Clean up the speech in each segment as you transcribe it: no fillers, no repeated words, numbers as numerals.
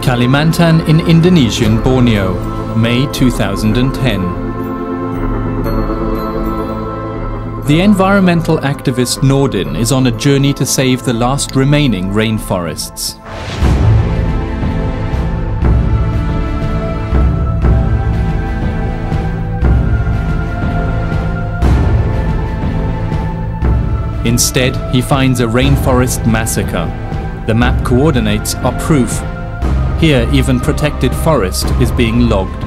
Kalimantan in Indonesian Borneo, May 2010. The environmental activist Nordin is on a journey to save the last remaining rainforests. Instead, he finds a rainforest massacre. The map coordinates are proof. Here, even protected forest is being logged.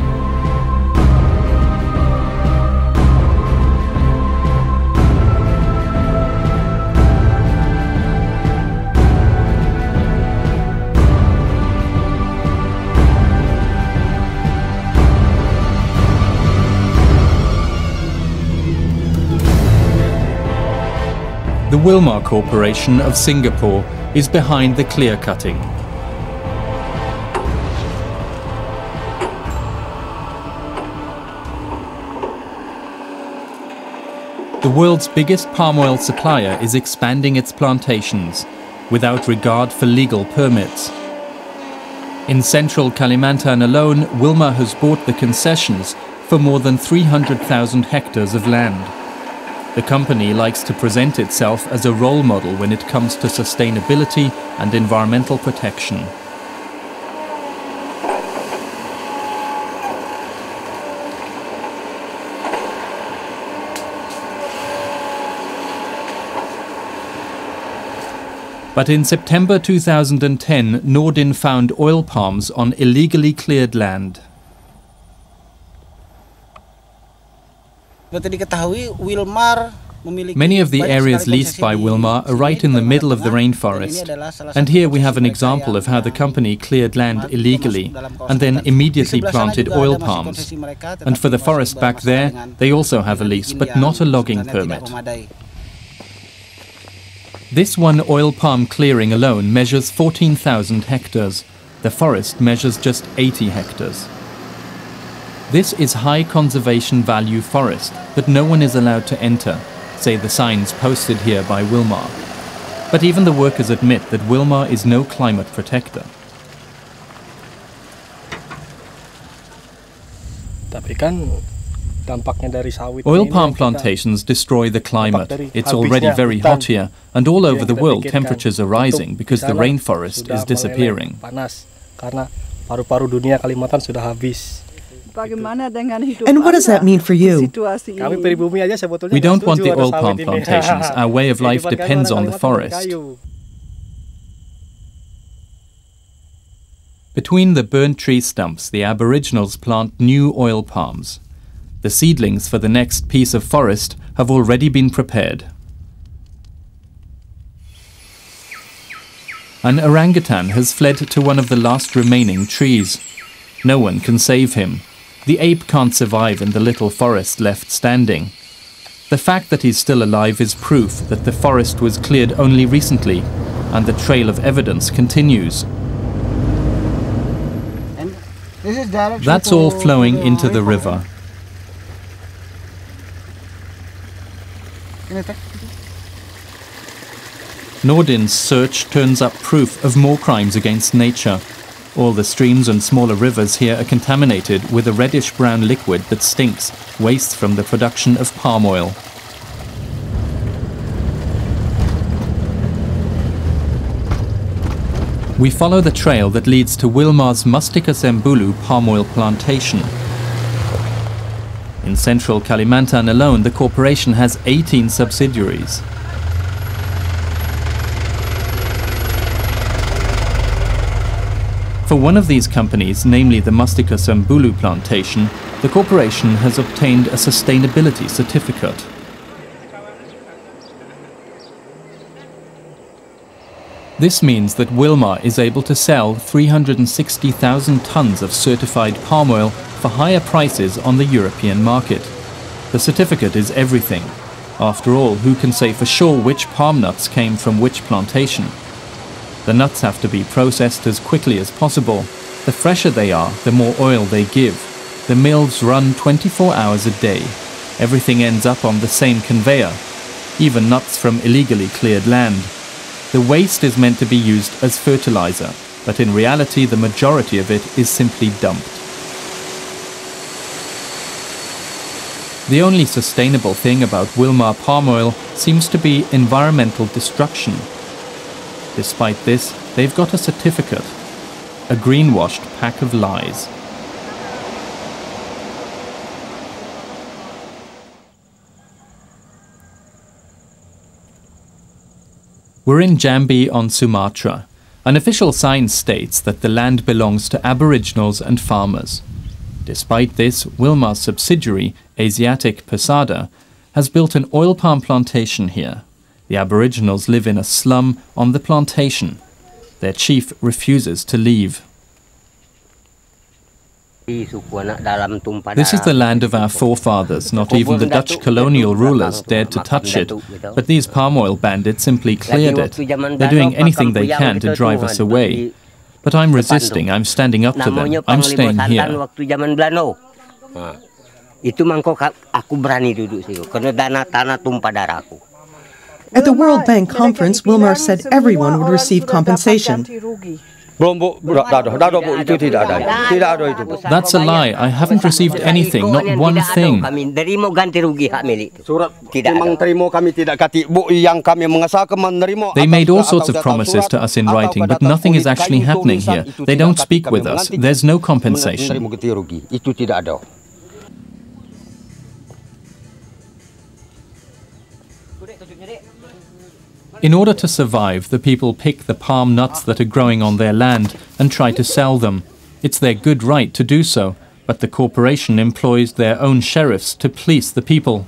The Wilmar Corporation of Singapore is behind the clear-cutting. The world's biggest palm oil supplier is expanding its plantations, without regard for legal permits. In central Kalimantan alone, Wilmar has bought the concessions for more than 300,000 hectares of land. The company likes to present itself as a role model when it comes to sustainability and environmental protection. But in September 2010, Nordin found oil palms on illegally cleared land. Many of the areas leased by Wilmar are right in the middle of the rainforest. And here we have an example of how the company cleared land illegally and then immediately planted oil palms. And for the forest back there, they also have a lease, but not a logging permit. This one oil palm clearing alone measures 14,000 hectares. The forest measures just 80 hectares. This is high conservation value forest that no one is allowed to enter, say the signs posted here by Wilmar. But even the workers admit that Wilmar is no climate protector. Oil palm plantations destroy the climate. It's already very hot here, and all over the world temperatures are rising because the rainforest is disappearing. And what does that mean for you? We don't want the oil palm plantations. Our way of life depends on the forest. Between the burnt tree stumps, the Aboriginals plant new oil palms. The seedlings for the next piece of forest have already been prepared. An orangutan has fled to one of the last remaining trees. No one can save him. The ape can't survive in the little forest left standing. The fact that he's still alive is proof that the forest was cleared only recently, and the trail of evidence continues. That's all flowing into the river. Nordin's search turns up proof of more crimes against nature. All the streams and smaller rivers here are contaminated with a reddish-brown liquid that stinks, waste from the production of palm oil. We follow the trail that leads to Wilmar's Mustika Sembulu palm oil plantation. In central Kalimantan alone, the corporation has 18 subsidiaries. For one of these companies, namely the Mustika Sembulu plantation, the corporation has obtained a sustainability certificate. This means that Wilmar is able to sell 360,000 tons of certified palm oil for higher prices on the European market. The certificate is everything. After all, who can say for sure which palm nuts came from which plantation? The nuts have to be processed as quickly as possible. The fresher they are, the more oil they give. The mills run 24 hours a day. Everything ends up on the same conveyor, even nuts from illegally cleared land. The waste is meant to be used as fertilizer. but in reality the majority of it is simply dumped. The only sustainable thing about Wilmar palm oil seems to be environmental destruction. Despite this, they've got a certificate, a greenwashed pack of lies. We're in Jambi on Sumatra. An official sign states that the land belongs to Aboriginals and farmers. Despite this, Wilmar's subsidiary, Asiatic Persada, has built an oil palm plantation here. The Aboriginals live in a slum on the plantation. Their chief refuses to leave. This is the land of our forefathers. Not even the Dutch colonial rulers dared to touch it, but these palm oil bandits simply cleared it. They're doing anything they can to drive us away. But I'm resisting, I'm standing up to them, I'm staying here. At the World Bank conference, Wilmar said everyone would receive compensation. That's a lie. I haven't received anything, not one thing. They made all sorts of promises to us in writing, but nothing is actually happening here. They don't speak with us. There's no compensation. In order to survive, the people pick the palm nuts that are growing on their land and try to sell them. It's their good right to do so, but the corporation employs their own sheriffs to police the people.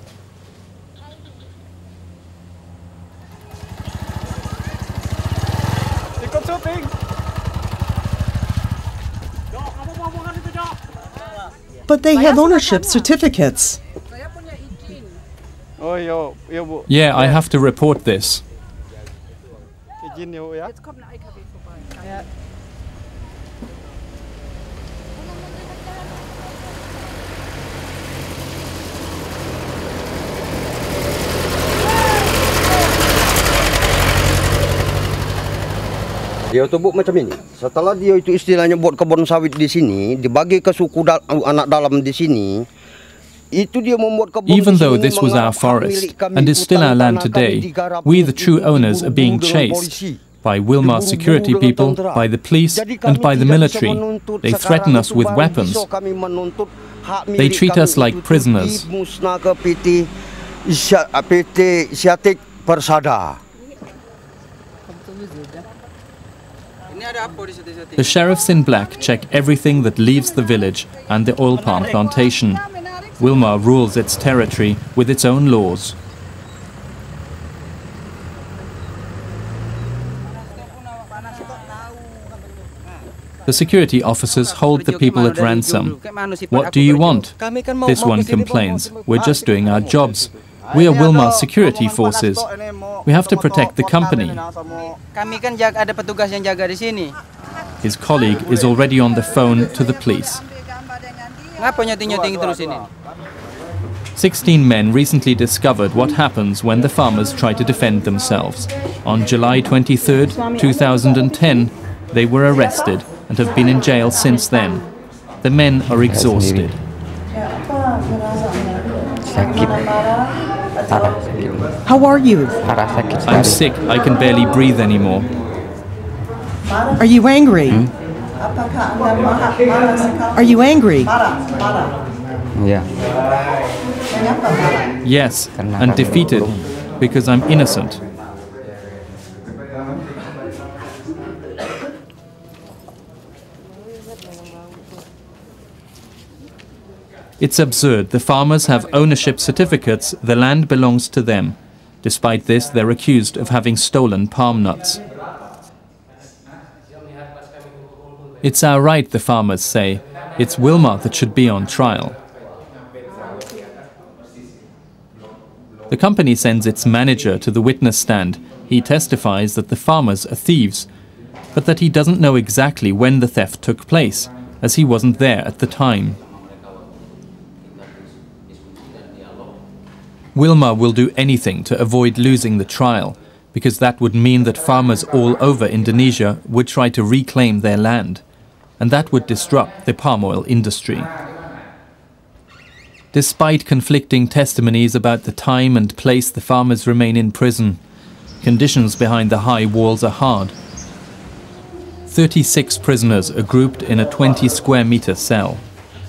But they have ownership certificates. Yeah, I have to report this. Dia tu buat macam ini. Setelah dia itu istilahnya buat kebun sawit di sini, dibagi ke suku anak dalam di sini. Even though this was our forest and is still our land today, we, the true owners, are being chased by Wilmar security people, by the police and by the military. They threaten us with weapons. They treat us like prisoners. The sheriffs in black check everything that leaves the village and the oil palm plantation. Wilmar rules its territory with its own laws. The security officers hold the people at ransom. What do you want? This one complains. We're just doing our jobs. We are Wilmar's security forces. We have to protect the company. His colleague is already on the phone to the police. 16 men recently discovered what happens when the farmers try to defend themselves. On July 23, 2010, they were arrested and have been in jail since then. The men are exhausted. How are you? I'm sick. I can barely breathe anymore. Are you angry? Are you angry? Yes, and defeated, because I'm innocent. It's absurd. The farmers have ownership certificates. The land belongs to them. Despite this, they're accused of having stolen palm nuts. It's our right, the farmers say. It's Wilmar that should be on trial. The company sends its manager to the witness stand. He testifies that the farmers are thieves, but that he doesn't know exactly when the theft took place, as he wasn't there at the time. Wilmar will do anything to avoid losing the trial, because that would mean that farmers all over Indonesia would try to reclaim their land, and that would disrupt the palm oil industry. Despite conflicting testimonies about the time and place the farmers remain in prison, conditions behind the high walls are hard. 36 prisoners are grouped in a 20-square-meter cell.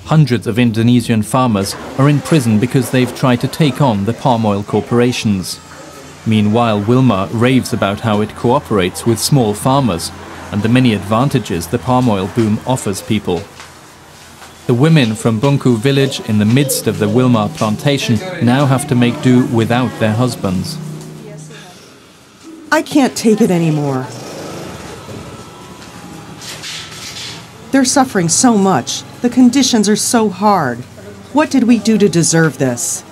Hundreds of Indonesian farmers are in prison because they've tried to take on the palm oil corporations. Meanwhile, Wilmar raves about how it cooperates with small farmers and the many advantages the palm oil boom offers people. The women from Bungku village in the midst of the Wilmar plantation now have to make do without their husbands. I can't take it anymore. They're suffering so much. The conditions are so hard. What did we do to deserve this?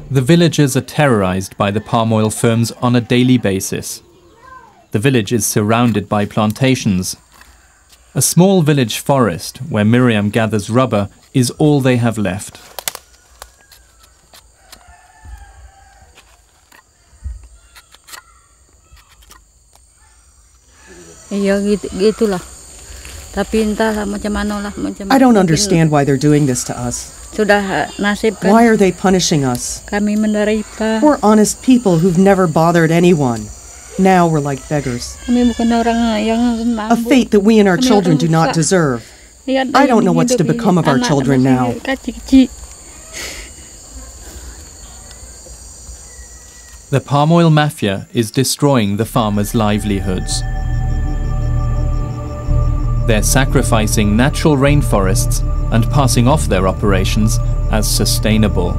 The villagers are terrorized by the palm oil firms on a daily basis. The village is surrounded by plantations. A small village forest where Miriam gathers rubber is all they have left. I don't understand why they're doing this to us. Why are they punishing us? We're honest people who've never bothered anyone. Now we're like beggars. A fate that we and our children do not deserve. I don't know what's to become of our children now. The palm oil mafia is destroying the farmers' livelihoods. They're sacrificing natural rainforests and passing off their operations as sustainable.